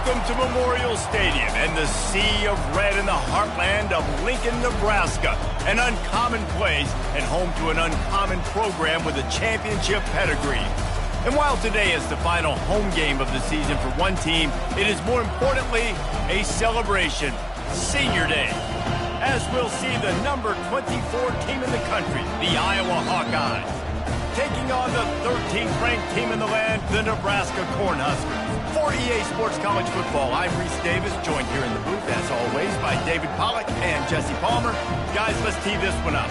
Welcome to Memorial Stadium and the sea of red in the heartland of Lincoln, Nebraska. An uncommon place and home to an uncommon program with a championship pedigree. And while today is the final home game of the season for one team, it is more importantly a celebration, Senior Day. As we'll see the number 24 team in the country, the Iowa Hawkeyes, taking on the 13th ranked team in the land, the Nebraska Cornhuskers. For EA Sports College Football, I'm Reese Davis, joined here in the booth, as always, by David Pollack and Jesse Palmer. Guys, let's tee this one up.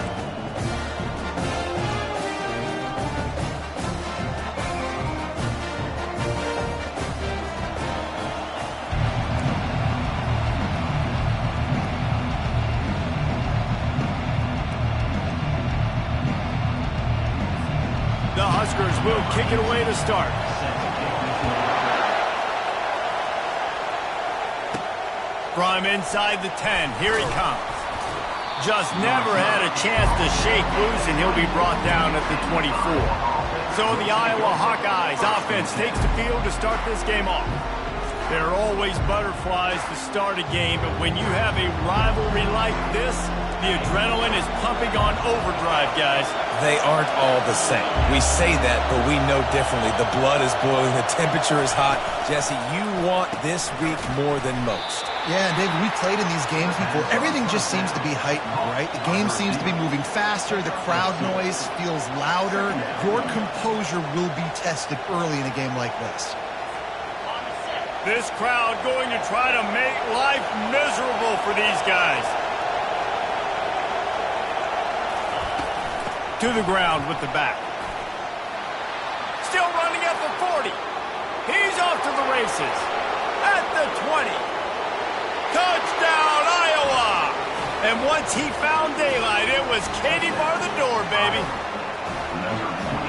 The Huskers will kick it away to start. From inside the 10, here he comes. Just never had a chance to shake loose, and he'll be brought down at the 24. So the Iowa Hawkeyes offense takes the field to start this game off. There are always butterflies to start a game, but when you have a rivalry like this, the adrenaline is pumping on overdrive, guys. They aren't all the same. We say that, but we know differently. The blood is boiling. The temperature is hot. Jesse, you want this week more than most. Yeah, and David, we played in these games before. Everything just seems to be heightened, right? The game seems to be moving faster. The crowd noise feels louder. Your composure will be tested early in a game like this. This crowd going to try to make life miserable for these guys. To the ground with the back. Still running at the 40. He's off to the races. At the 20. Touchdown, Iowa! And once he found daylight, it was Katie bar the door, baby.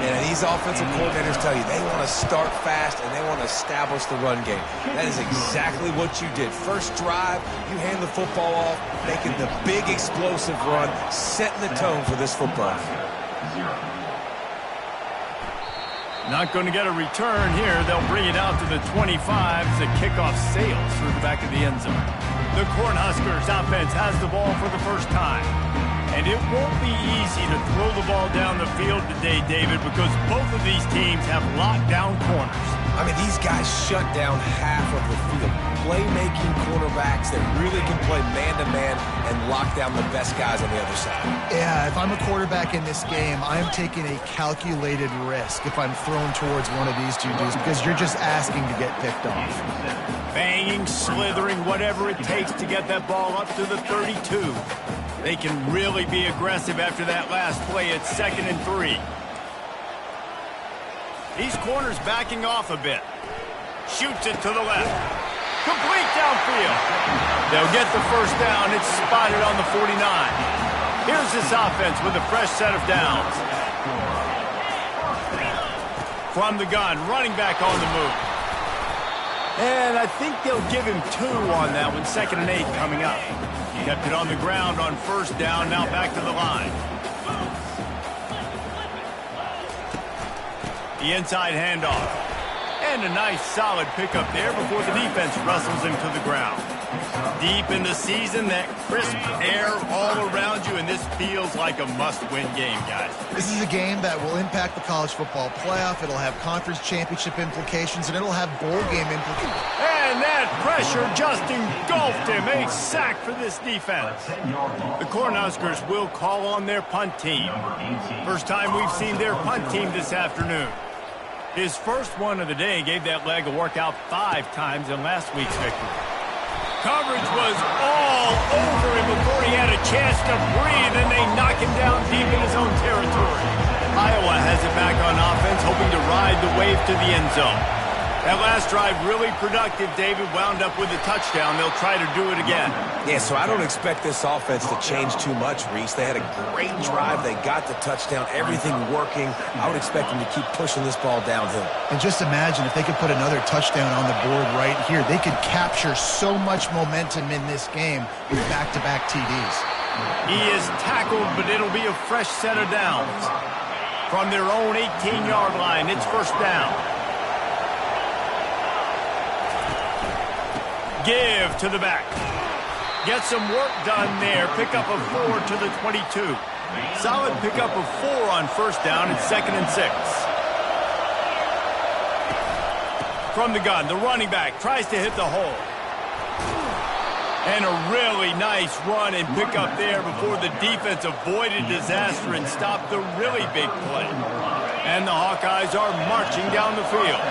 And these offensive coordinators tell you they want to start fast and they want to establish the run game. That is exactly what you did. First drive, you hand the football off, making the big explosive run, setting the tone for this football. Not going to get a return here. They'll bring it out to the 25 as the kickoff sails through the back of the end zone. The Cornhuskers offense has the ball for the first time. And it won't be easy to throw the ball down the field today, David, because both of these teams have locked down corners. I mean, these guys shut down half of the field. Playmaking quarterbacks that really can play man-to-man and lock down the best guys on the other side. Yeah, if I'm a quarterback in this game, I'm taking a calculated risk if I'm thrown towards one of these two dudes because you're just asking to get picked off. Banging, slithering, whatever it takes to get that ball up to the 32. They can really be aggressive after that last play at 2nd and 3. These corners backing off a bit. Shoots it to the left. Complete downfield. They'll get the first down. It's spotted on the 49. Here's this offense with a fresh set of downs. From the gun, running back on the move. And I think they'll give him 2 on that one. 2nd and 8 coming up. Kept it on the ground on first down, now back to the line. The inside handoff. And a nice solid pickup there before the defense wrestles him to the ground. Deep in the season, that crisp air all around you, and this feels like a must-win game, guys. This is a game that will impact the college football playoff. It'll have conference championship implications, and it'll have bowl game implications. And that pressure just engulfed him. A sack for this defense. The Cornhuskers will call on their punt team. First time we've seen their punt team this afternoon. His first one of the day gave that leg a workout 5 times in last week's victory. Coverage was all over him before he had a chance to breathe, and they knock him down deep in his own territory. Iowa has it back on offense, hoping to ride the wave to the end zone. That last drive really productive. David wound up with a touchdown. They'll try to do it again. Yeah, so I don't expect this offense to change too much, Reese. They had a great drive. They got the touchdown. Everything working. I would expect them to keep pushing this ball downhill. And just imagine if they could put another touchdown on the board right here. They could capture so much momentum in this game with back-to-back TDs. He is tackled, but it'll be a fresh set of downs. From their own 18-yard line, it's first down. Give to the back. Get some work done there. Pick up a 4 to the 22. Solid pickup of 4 on first down and 2nd and 6. From the gun, the running back tries to hit the hole. And a really nice run and pickup there before the defense avoided disaster and stopped the really big play. And the Hawkeyes are marching down the field.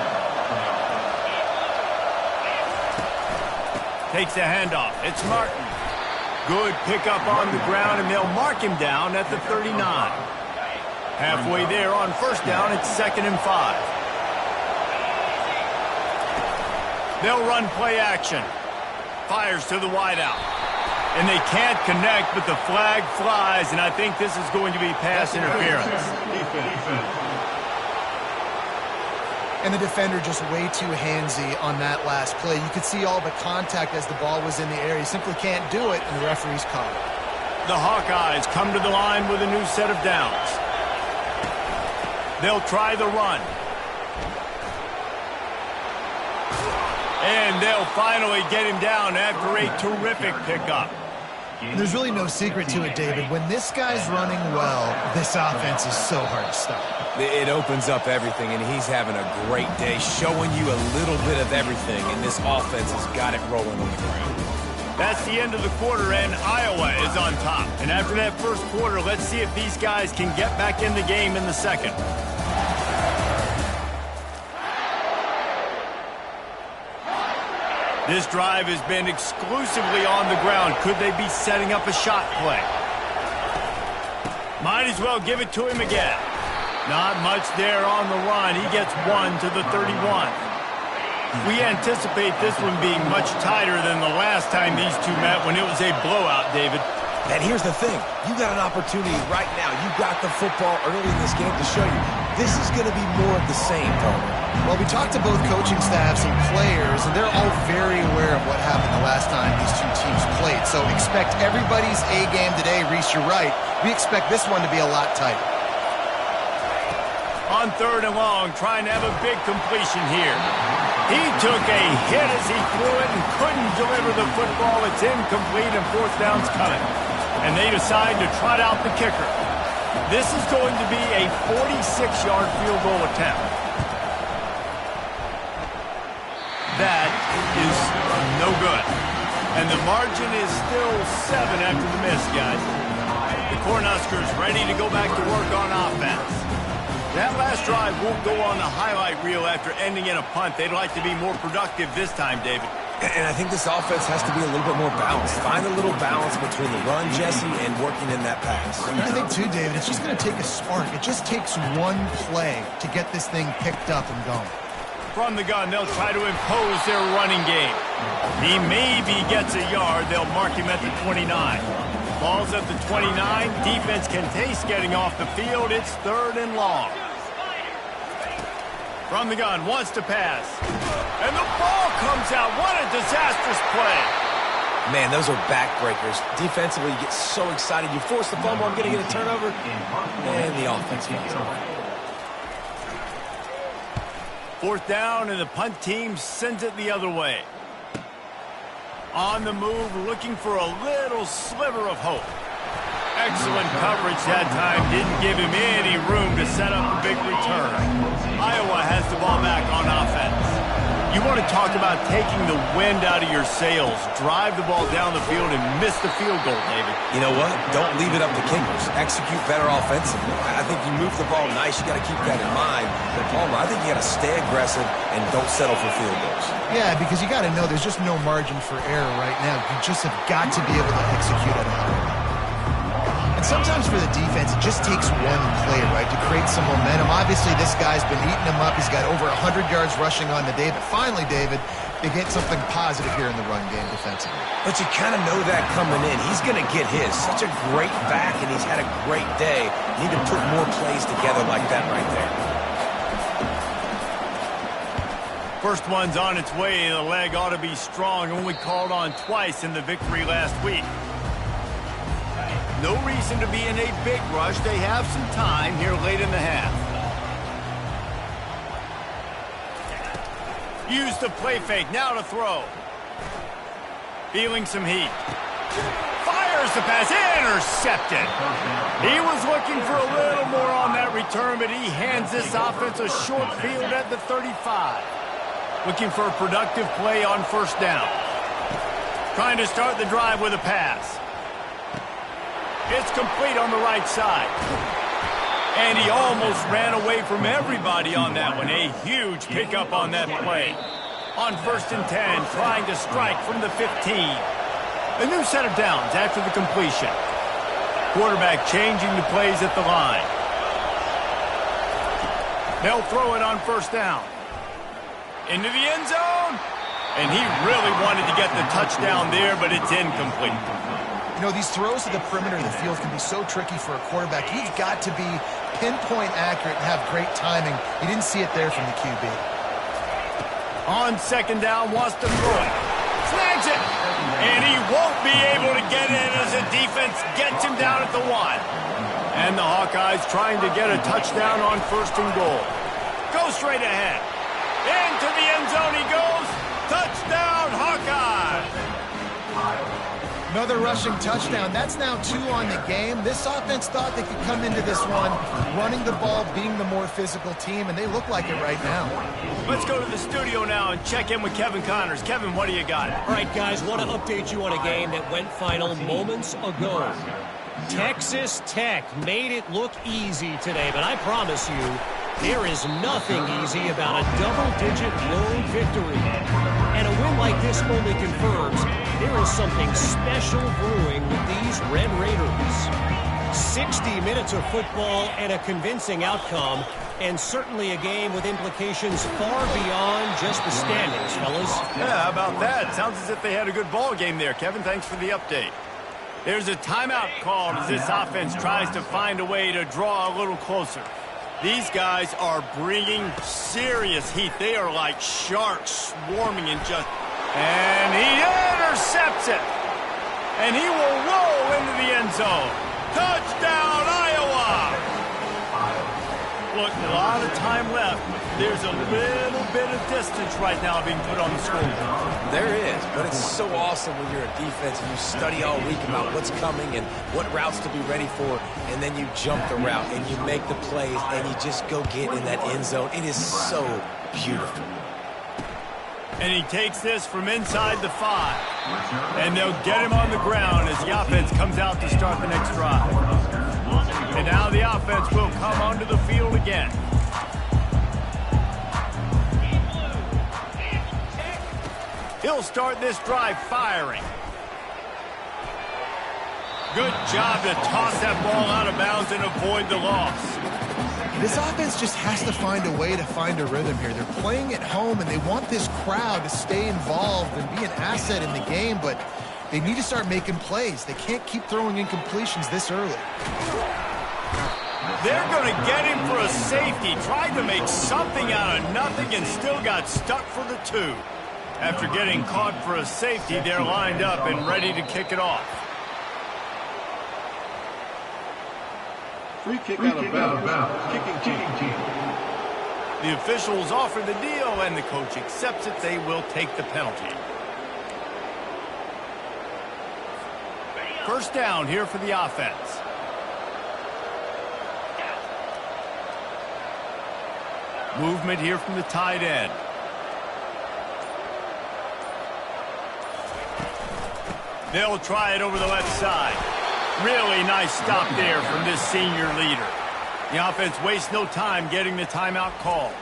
Takes the handoff. It's Martin. Good pickup on the ground, and they'll mark him down at the 39. Halfway there on first down, it's 2nd and 5. They'll run play action. Fires to the wideout. And they can't connect, but the flag flies, and I think this is going to be pass interference. And the defender just way too handsy on that last play. You could see all the contact as the ball was in the air. He simply can't do it, and the referee's caught it. The Hawkeyes come to the line with a new set of downs. They'll try the run. And they'll finally get him down after a terrific pickup. There's really no secret to it, David. When this guy's running well, this offense is so hard to stop. It opens up everything, and he's having a great day, showing you a little bit of everything, and this offense has got it rolling on the ground. That's the end of the quarter, and Iowa is on top. And after that first quarter, let's see if these guys can get back in the game in the second. This drive has been exclusively on the ground. Could they be setting up a shot play? Might as well give it to him again. Not much there on the run. He gets 1 to the 31. We anticipate this one being much tighter than the last time these two met when it was a blowout, David. And here's the thing. You got an opportunity right now. You got the football early in this game to show you this is going to be more of the same, Tony. Well, we talked to both coaching staffs and players, and they're all very aware of what happened the last time these two teams played. So expect everybody's A game today. Reese, you're right. We expect this one to be a lot tighter. On 3rd and long, trying to have a big completion here. He took a hit as he threw it and couldn't deliver the football. It's incomplete and 4th down's coming. And they decide to trot out the kicker. This is going to be a 46-yard field goal attempt. That is no good. And the margin is still 7 after the miss, guys. The Cornhuskers ready to go back to work on offense. That last drive won't go on the highlight reel after ending in a punt. They'd like to be more productive this time, David. And I think this offense has to be a little bit more balanced. Find a little balance between the run, Jesse, and working in that pass. I think, too, David, it's just going to take a spark. It just takes one play to get this thing picked up and going. From the gun, they'll try to impose their running game. He maybe gets a yard. They'll mark him at the 29. Ball's at the 29. Defense can taste getting off the field. It's 3rd and long. From the gun, wants to pass. And the ball comes out. What a disastrous play. Man, those are backbreakers. Defensively, you get so excited. You force the fumble, I'm going to get a turnover, and the offense falls out. 4th down, and the punt team sends it the other way. On the move, looking for a little sliver of hope. Excellent coverage that time. Didn't give him any room to set up a big return. Iowa has the ball back on offense. You want to talk about taking the wind out of your sails. Drive the ball down the field and miss the field goal, David. You know what? Don't leave it up to kickers. Execute better offensively. I think you move the ball nice. You got to keep that in mind. But, Palmer, I think you got to stay aggressive and don't settle for field goals. Yeah, because you got to know there's just no margin for error right now. You just have got to be able to execute at a high level. And sometimes for the defense, it just takes one play, right, to create some momentum. Obviously, this guy's been eating them up. He's got over 100 yards rushing on the day. But finally, David, they get something positive here in the run game defensively. But you kind of know that coming in. He's going to get his. Such a great back, and he's had a great day. You need to put more plays together like that right there. First one's on its way. The leg ought to be strong. Only called on twice in the victory last week. No reason to be in a big rush. They have some time here late in the half. Use the play fake. Now to throw. Feeling some heat. Fires the pass. Intercepted. He was looking for a little more on that return, but he hands this offense a short field at the 35. Looking for a productive play on first down. Trying to start the drive with a pass. It's complete on the right side. And he almost ran away from everybody on that one. A huge pickup on that play. On 1st and 10, trying to strike from the 15. A new set of downs after the completion. Quarterback changing the plays at the line. They'll throw it on first down. Into the end zone. And he really wanted to get the touchdown there, but it's incomplete. You know, these throws to the perimeter of the field can be so tricky for a quarterback. He's got to be pinpoint accurate and have great timing. He didn't see it there from the QB. On 2nd down, wants to throw it. Snags it. And he won't be able to get it as the defense gets him down at the 1. And the Hawkeyes trying to get a touchdown on 1st and goal. Go straight ahead. Into the end zone he goes. Touchdown, Hawkeyes. Another rushing touchdown. That's now 2 on the game. This offense thought they could come into this one running the ball, being the more physical team, and they look like it right now. Let's go to the studio now and check in with Kevin Connors. Kevin, what do you got? All right, guys, want to update you on a game that went final moments ago. Texas Tech made it look easy today, but I promise you, there is nothing easy about a double-digit road victory. And a win like this only confirms there is something special brewing with these Red Raiders. 60 minutes of football and a convincing outcome, and certainly a game with implications far beyond just the standings, fellas. Yeah, how about that? Sounds as if they had a good ball game there. Kevin, thanks for the update. There's a timeout called as this offense tries to find a way to draw a little closer. These guys are bringing serious heat. They are like sharks swarming in just... And he intercepts it. And he will roll into the end zone. Touchdown, Iowa! Look, a lot of time left. There's a little bit of distance right now being put on the scoreboard. There is, but it's so awesome when you're a defense and you study all week about what's coming and what routes to be ready for, and then you jump the route and you make the plays and you just go get in that end zone. It is so beautiful. And he takes this from inside the 5. And they'll get him on the ground as the offense comes out to start the next drive. And now the offense will come onto the field again. He'll start this drive firing. Good job to toss that ball out of bounds and avoid the loss. This offense just has to find a way to find a rhythm here. They're playing at home, and they want this crowd to stay involved and be an asset in the game, but they need to start making plays. They can't keep throwing incompletions this early. They're going to get him for a safety. Tried to make something out of nothing and still got stuck for the 2. After getting caught for a safety, they're lined up and ready to kick it off. Free kick out of bounds. Kicking team. The officials offer the deal, and the coach accepts it. They will take the penalty. First down here for the offense. Movement here from the tight end. They'll try it over the left side. Really nice stop there from this senior leader. The offense wastes no time getting the timeout call.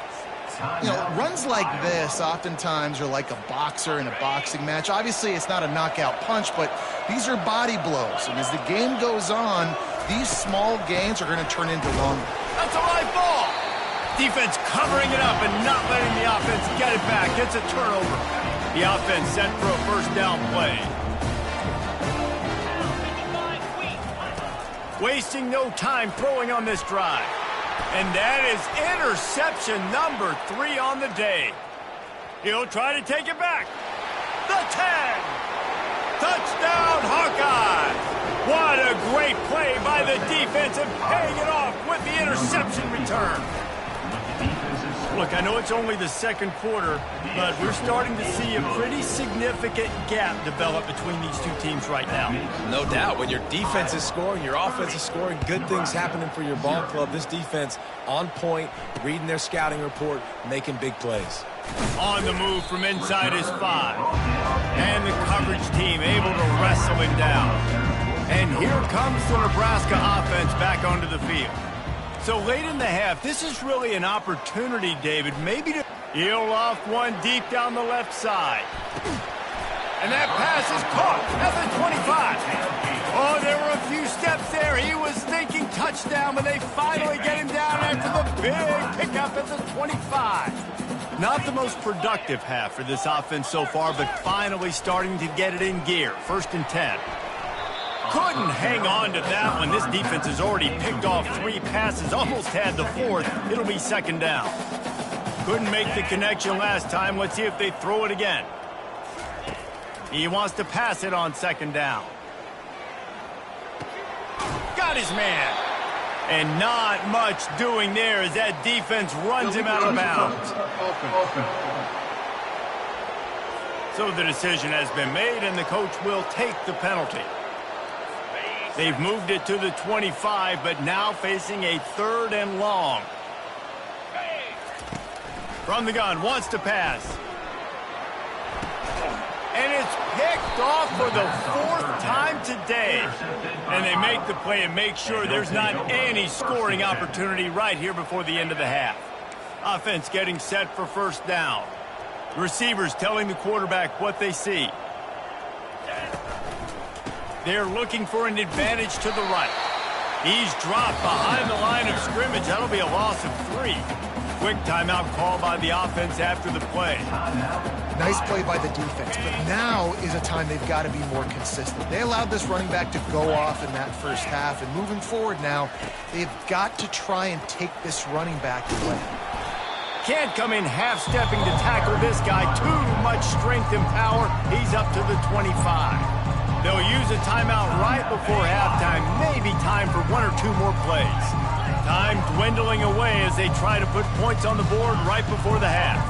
You know, runs like this oftentimes are like a boxer in a boxing match. Obviously, it's not a knockout punch, but these are body blows. And as the game goes on, these small gains are going to turn into long. That's a live ball. Defense covering it up and not letting the offense get it back. It's a turnover. The offense set for a first down play. Wasting no time throwing on this drive. And that is interception number 3 on the day. He'll try to take it back. The 10. Touchdown, Hawkeyes. What a great play by the defense and paying it off with the interception return. Look, I know it's only the second quarter, but we're starting to see a pretty significant gap develop between these two teams right now. No doubt. When your defense is scoring, your offense is scoring, good things happening for your ball club. This defense on point, reading their scouting report, making big plays. On the move from inside his 5. And the coverage team able to wrestle him down. And here comes the Nebraska offense back onto the field. So late in the half, this is really an opportunity, David, maybe to heel off one deep down the left side. And that pass is caught at the 25. Oh, there were a few steps there. He was thinking touchdown, but they finally get him down after the big pickup at the 25. Not the most productive half for this offense so far, but finally starting to get it in gear. 1st and 10. Couldn't hang on to that one. This defense has already picked off 3 passes, almost had the 4th. It'll be 2nd down. Couldn't make the connection last time. Let's see if they throw it again. He wants to pass it on 2nd down. Got his man. And not much doing there as that defense runs him out of bounds. So the decision has been made, and the coach will take the penalty. They've moved it to the 25, but now facing a 3rd and long. From the gun, wants to pass. And it's picked off for the 4th time today. And they make the play and make sure there's not any scoring opportunity right here before the end of the half. Offense getting set for 1st down. Receivers telling the quarterback what they see. They're looking for an advantage to the right. He's dropped behind the line of scrimmage. That'll be a loss of 3. Quick timeout call by the offense after the play. Nice play by the defense, but now is a time they've got to be more consistent. They allowed this running back to go off in that first half, and moving forward now, they've got to try and take this running back away. Can't come in half-stepping to tackle this guy. Too much strength and power. He's up to the 25. They'll use a timeout right before halftime. Maybe time for 1 or 2 more plays. Time dwindling away as they try to put points on the board right before the half.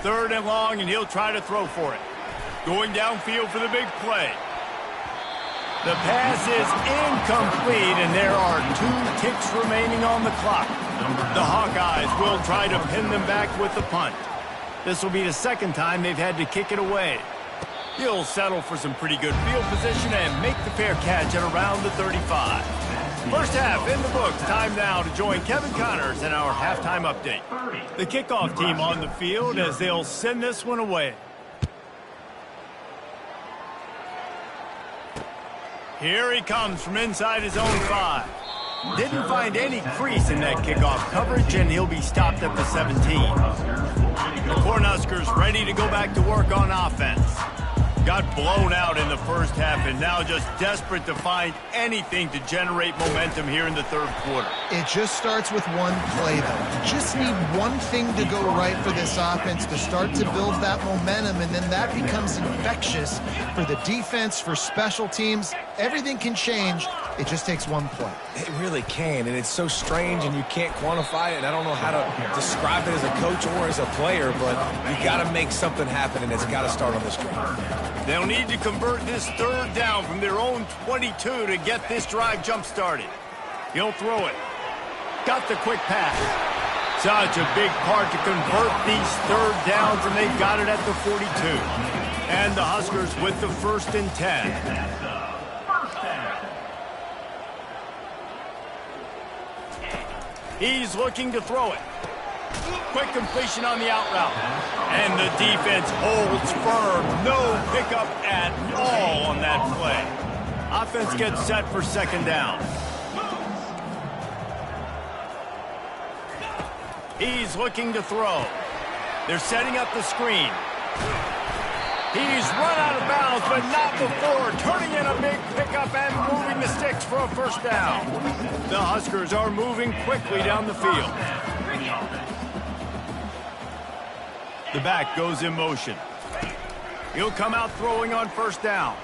Third and long, and he'll try to throw for it. Going downfield for the big play. The pass is incomplete, and there are 2 ticks remaining on the clock. The Hawkeyes will try to pin them back with the punt. This will be the 2nd time they've had to kick it away. He'll settle for some pretty good field position and make the fair catch at around the 35. First half in the books. Time now to join Kevin Connors in our halftime update. The kickoff team on the field as they'll send this one away. Here he comes from inside his own 5. Didn't find any crease in that kickoff coverage, and he'll be stopped at the 17. The Cornhuskers ready to go back to work on offense. Got blown out in the first half and now just desperate to find anything to generate momentum here in the 3rd quarter. It just starts with one play, though. You just need one thing to go right for this offense to start to build that momentum, and then that becomes infectious for the defense, for special teams. Everything can change. It just takes one play. It really can, and it's so strange, and you can't quantify it, and I don't know how to describe it as a coach or as a player, but you got to make something happen, and it's got to start on this drive. They'll need to convert this 3rd down from their own 22 to get this drive jump-started. He'll throw it. Got the quick pass. Such a big part to convert these 3rd downs, and they've got it at the 42. And the Huskers with the 1st and 10. He's looking to throw it. Quick completion on the out route. And the defense holds firm. No pickup at all on that play. Offense gets set for 2nd down. He's looking to throw. They're setting up the screen. He's run out of bounds, but not before turning in a big pickup and moving the sticks for a 1st down. The Huskers are moving quickly down the field. The back goes in motion. He'll come out throwing on first down.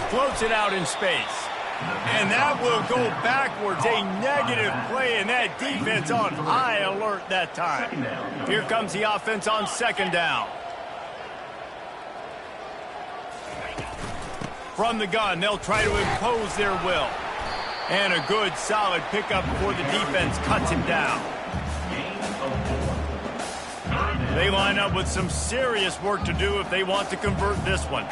Floats it out in space. And that will go backwards. A negative play, and that defense on high alert that time. Here comes the offense on second down. From the gun, they'll try to impose their will. And a good, solid pickup before the defense cuts him down. They line up with some serious work to do if they want to convert this one.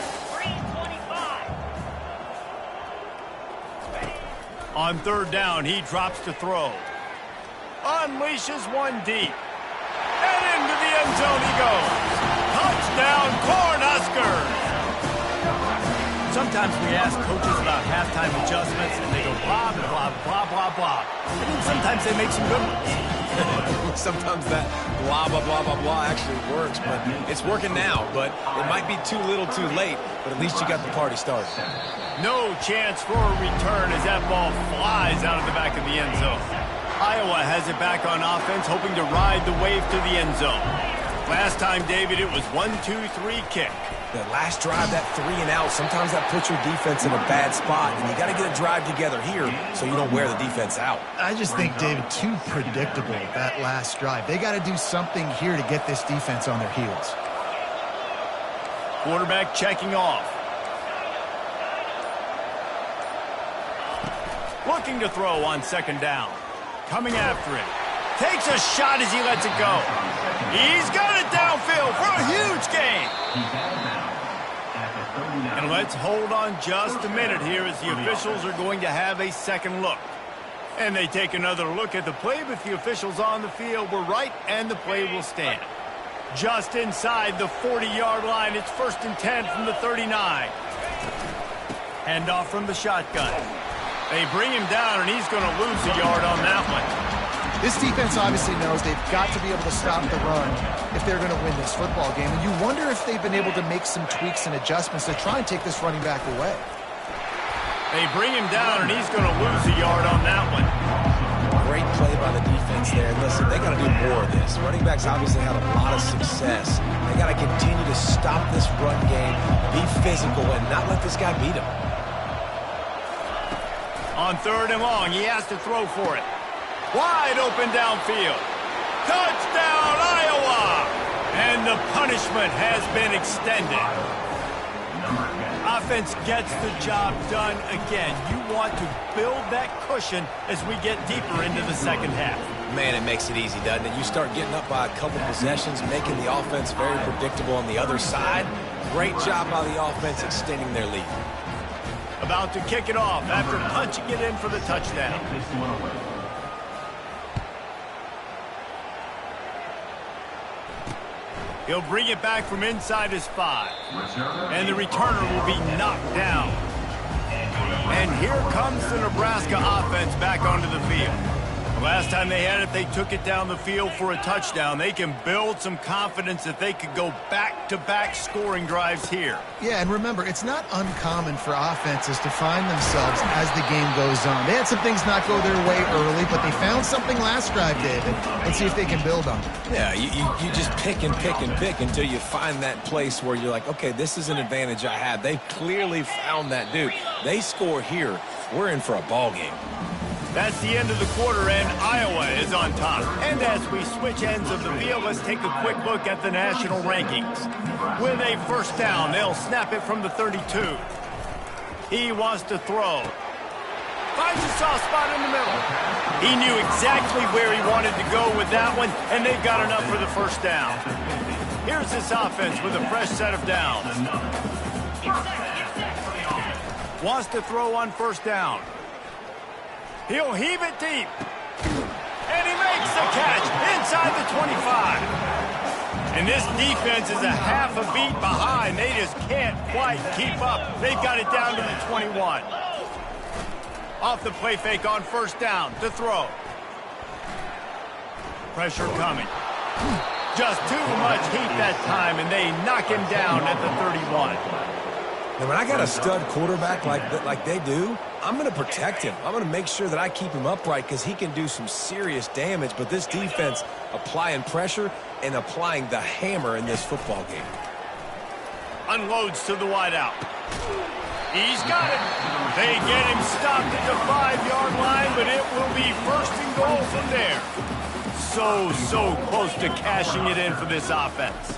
On third down, he drops to throw. Unleashes one deep. And into the end zone he goes. Touchdown, Cornhuskers! Sometimes we ask coaches about halftime adjustments, and they go blah, blah, blah, blah, blah. And then sometimes they make some good ones. Sometimes that blah, blah, blah, blah, blah actually works, but it's working now. But it might be too little too late, but at least you got the party started. No chance for a return as that ball flies out of the back of the end zone. Iowa has it back on offense, hoping to ride the wave to the end zone. Last time, David, it was 1-2-3 kick. That last drive, that 3 and out, sometimes that puts your defense in a bad spot, and you got to get a drive together here so you don't wear the defense out. I just think, David, too predictable, that last drive. They got to do something here to get this defense on their heels. Quarterback checking off. Looking to throw on second down. Coming after it. Takes a shot as he lets it go. He's got it downfield for a huge gain. And let's hold on just a minute here as the officials are going to have a second look. And they take another look at the play, but the officials on the field were right, and the play will stand. Just inside the 40-yard line, it's 1st and 10 from the 39. Handoff from the shotgun. They bring him down, and he's going to lose a yard on that one. This defense obviously knows they've got to be able to stop the run if they're going to win this football game. And you wonder if they've been able to make some tweaks and adjustments to try and take this running back away. They bring him down, and he's going to lose a yard on that one. Great play by the defense there. And listen, they got to do more of this. Running backs obviously had a lot of success. They got to continue to stop this run game, be physical, and not let this guy beat him. On third and long, he has to throw for it. Wide open downfield. Touchdown, Iowa! And the punishment has been extended. Offense gets the job done again. You want to build that cushion as we get deeper into the second half. Man, it makes it easy, doesn't it? You start getting up by a couple possessions, making the offense very predictable on the other side. Great job by the offense extending their lead. About to kick it off after punching it in for the touchdown. He'll bring it back from inside his 5. And the returner will be knocked down. And here comes the Nebraska offense back onto the field. The last time they had it, they took it down the field for a touchdown. They can build some confidence that they could go back-to-back scoring drives here. Yeah, and remember, it's not uncommon for offenses to find themselves as the game goes on. They had some things not go their way early, but they found something last drive, David, and see if they can build on it. Yeah, you just pick and pick and pick until you find that place where you're like, okay, this is an advantage I have. They've clearly found that, dude. They score here, we're in for a ball game. That's the end of the quarter, and Iowa is on top. And as we switch ends of the field, let's take a quick look at the national rankings. With a first down, they'll snap it from the 32. He wants to throw. Finds a soft spot in the middle. He knew exactly where he wanted to go with that one, and they've got enough for the first down. Here's this offense with a fresh set of downs. Wants to throw on first down. He'll heave it deep. And he makes the catch inside the 25. And this defense is a half a beat behind. They just can't quite keep up. They've got it down to the 21. Off the play fake on first down to throw. Pressure coming. Just too much heat that time, and they knock him down at the 31. Now, when I got a stud quarterback like they do, I'm going to protect him. I'm going to make sure that I keep him upright because he can do some serious damage. But this defense applying pressure and applying the hammer in this football game. Unloads to the wideout. He's got it. They get him stopped at the 5-yard line, but it will be first and goal from there. So close to cashing it in for this offense.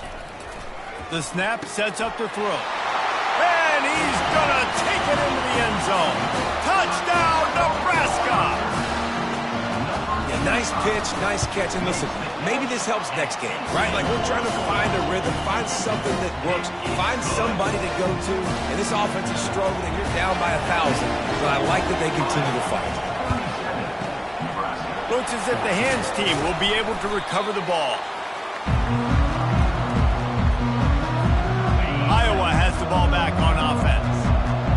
The snap sets up the throw. And he's going to take it into the end zone. Touchdown, Nebraska! Yeah, nice pitch, nice catch. And listen, maybe this helps next game, right? Like we're trying to find a rhythm, find something that works, find somebody to go to. And this offense is struggling, and you're down by 1,000. But I like that they continue to fight. Looks as if the hands team will be able to recover the ball. Iowa has the ball back on offense.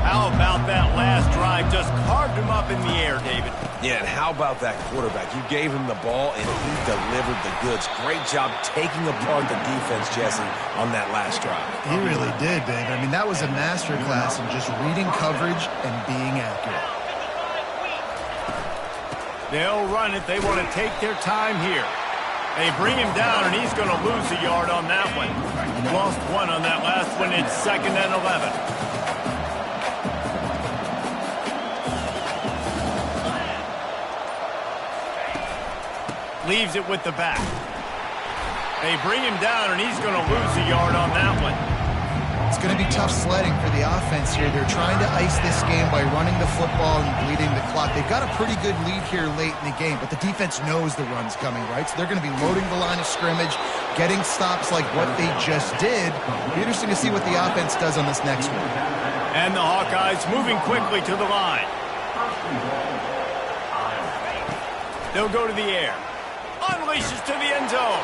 How about that last drive? Just carved him up in the air, David. Yeah, and how about that quarterback? You gave him the ball, and he delivered the goods. Great job taking apart the defense, Jesse, on that last drive. He really did, Dave. I mean, that was a masterclass in just reading coverage and being accurate. They'll run it. They want to take their time here. They bring him down, and he's going to lose a yard on that one. Lost one on that last one. It's 2nd and 11. Leaves it with the back. They bring him down, and he's going to lose a yard on that one. It's going to be tough sledding for the offense here. They're trying to ice this game by running the football and bleeding the clock. They've got a pretty good lead here late in the game, but the defense knows the run's coming, right? So they're going to be loading the line of scrimmage, getting stops like what they just did. It'll be interesting to see what the offense does on this next one. And the Hawkeyes moving quickly to the line. They'll go to the air. Unleashes to the end zone.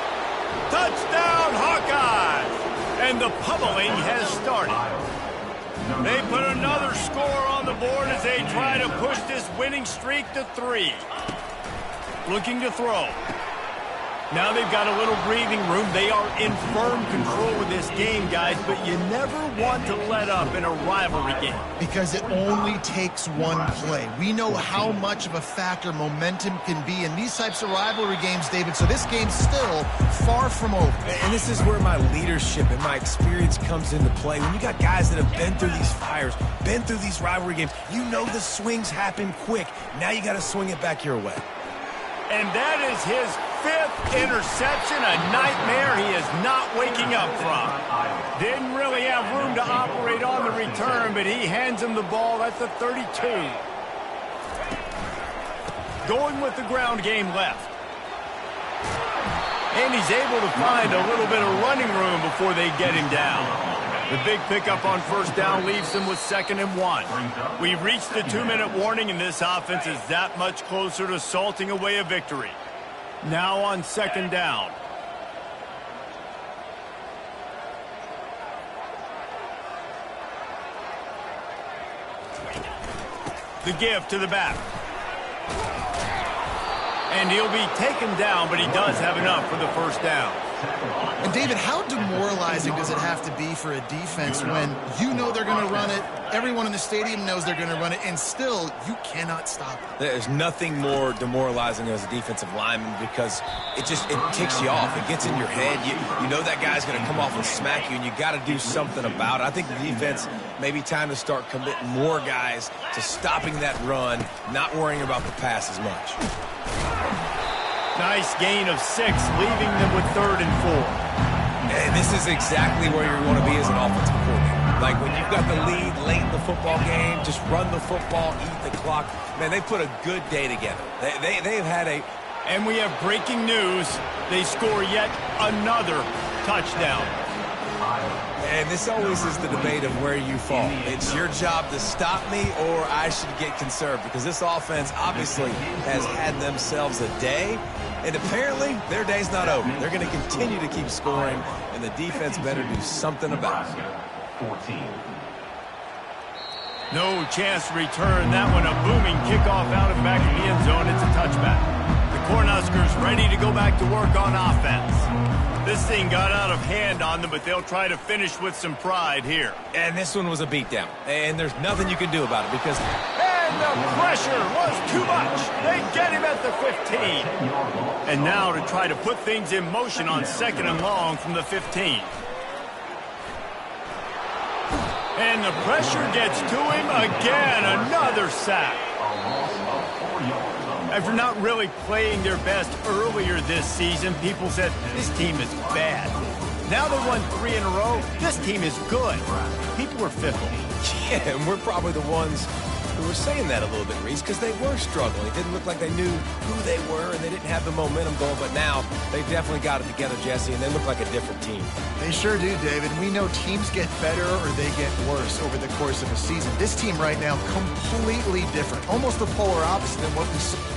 Touchdown, Hawkeyes! And the pummeling has started. They put another score on the board as they try to push this winning streak to 3. Looking to throw. Now they've got a little breathing room. They are in firm control of this game, guys, but you never want to let up in a rivalry game. Because it only takes one play. We know how much of a factor momentum can be in these types of rivalry games, David, so this game's still far from over. And this is where my leadership and my experience comes into play. When you got guys that have been through these fires, been through these rivalry games, you know the swings happen quick. Now you got to swing it back your way. And that is his 5th interception, a nightmare he is not waking up from. Didn't really have room to operate on the return, but he hands him the ball at the 32. Going with the ground game left. And he's able to find a little bit of running room before they get him down. The big pickup on first down leaves them with 2nd and 1. We've reached the 2-minute warning, and this offense is that much closer to salting away a victory. Now on 2nd down. The give to the back. And he'll be taken down, but he does have enough for the first down. And David, how demoralizing does it have to be for a defense when you know they're going to run it, everyone in the stadium knows they're going to run it, and still you cannot stop it? There's nothing more demoralizing as a defensive lineman because it ticks you off. It gets in your head. You know that guy's going to come off and smack you, and you got to do something about it. I think the defense maybe time to start committing more guys to stopping that run, not worrying about the pass as much. Nice gain of 6, leaving them with 3rd and 4. And this is exactly where you're going to be as an offensive coordinator. Like when you've got the lead late in the football game, just run the football, eat the clock. Man, they put a good day together. They've had a... And we have breaking news. They score yet another touchdown. And this always is the debate of where you fall. It's your job to stop me or I should get conserved because this offense obviously has had themselves a day. And apparently, their day's not over. They're going to continue to keep scoring, and the defense better do something about it. 14. No chance to return. That one a booming kickoff out of the back of the end zone. It's a touchback. The Cornhuskers ready to go back to work on offense. This thing got out of hand on them, but they'll try to finish with some pride here. And this one was a beatdown. And there's nothing you can do about it because... And And the pressure was too much. They get him at the 15. And now to try to put things in motion on 2nd and long from the 15. And the pressure gets to him again. Another sack. After not really playing their best earlier this season, people said this team is bad. Now they won 3 in a row. This team is good. People were fickle. Yeah, and we're probably the ones who were saying that a little bit, Reese, because they were struggling. It didn't look like they knew who they were, and they didn't have the momentum going. But now they definitely got it together, Jesse, and they look like a different team. They sure do, David. We know teams get better or they get worse over the course of a season. This team right now, completely different. Almost the polar opposite than what we saw